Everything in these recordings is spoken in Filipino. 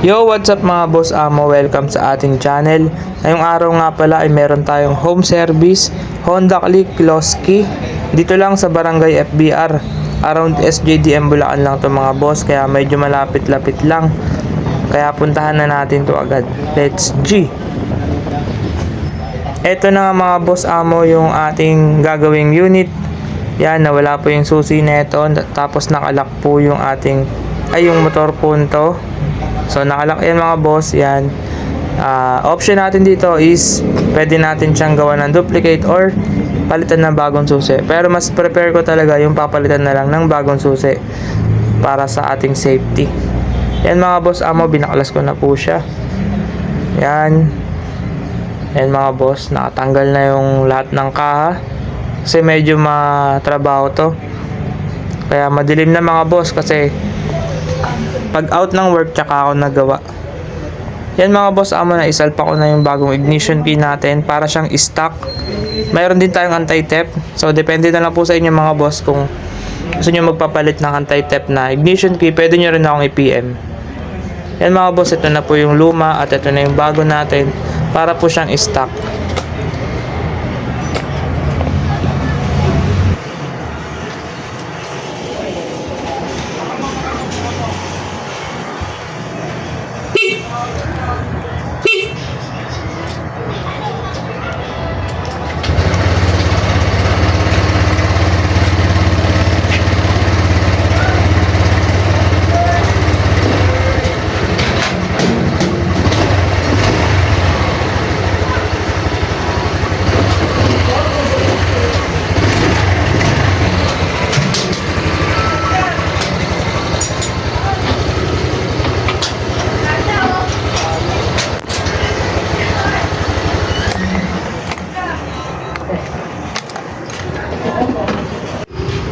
Yo, what's up mga boss amo? Welcome sa ating channel. Ngayong araw nga pala ay meron tayong home service Honda Click Kloski. Dito lang sa Barangay FBR. Around SJDM Bulacan lang to mga boss. Kaya medyo malapit-lapit lang. Kaya puntahan na natin to agad. Let's G! Eto na nga mga boss amo yung ating gagawing unit. Yan, nawala po yung susi neto. Tapos nakalock po yung ating yung motor punto. So nakalock yan mga boss. Yan, option natin dito is pwede natin siyang gawa ng duplicate or palitan ng bagong susi. Pero mas prepare ko talaga yung papalitan na lang ng bagong susi para sa ating safety. Yan mga boss amo, binaklas ko na po siya. Yan. Yan mga boss, nakatanggal na yung lahat ng kaha kasi medyo matrabaho to. Kaya madilim na mga boss kasi pag out ng work tsaka ako nagawa. Yan mga boss amo, na isalpa ko na yung bagong ignition key natin para siyang stock. Mayroon din tayong anti-theft. So depende na lang po sa inyo mga boss kung gusto nyo magpapalit ng anti-theft na ignition key, pwede nyo rin akong i-PM. Yan mga boss, ito na po yung luma at ito na yung bago natin para po siyang stock.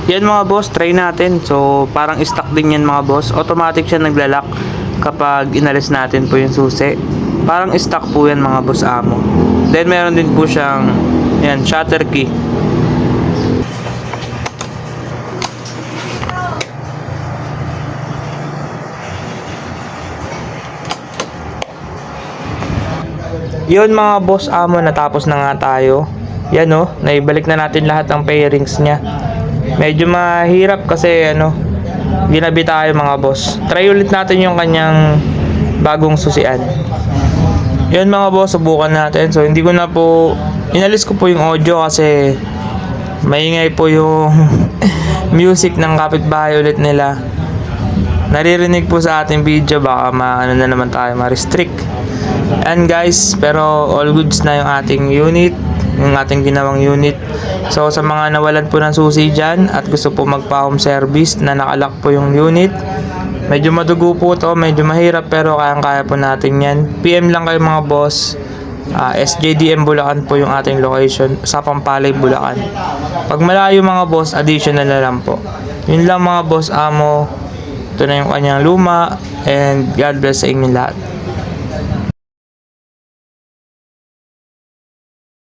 Yan mga boss, try natin. So parang stock din yan mga boss. Automatic siya naglalak kapag inalis natin po yung susi. Parang stock po yan mga boss amo. Then meron din po siyang yan, shutter key. Yun mga boss amo, natapos na nga tayo. Yan o, naibalik na natin lahat ng pairings niya. Medyo mahirap kasi ginabi tayo mga boss. Try ulit natin yung kanyang bagong susian. Yun mga boss, subukan natin. So hindi ko na po, inalis ko po yung audio kasi maingay po yung music ng kapitbahay ulit nila. Naririnig po sa ating video, baka na naman tayo ma-restrict. And guys, pero all goods na yung ating unit, yung ating ginawang unit. So sa mga nawalan po ng susi dyan at gusto po magpa-home service na nakalock po yung unit, medyo madugo po to, medyo mahirap pero kayang-kaya po natin yan. PM lang kayo mga boss. SJDM Bulacan po yung ating location sa Pampalay, Bulacan. Pag malayo mga boss, additional na lang po. Yun lang mga boss amo. Ito na yung kanyang luma, and God bless sa inyo lahat.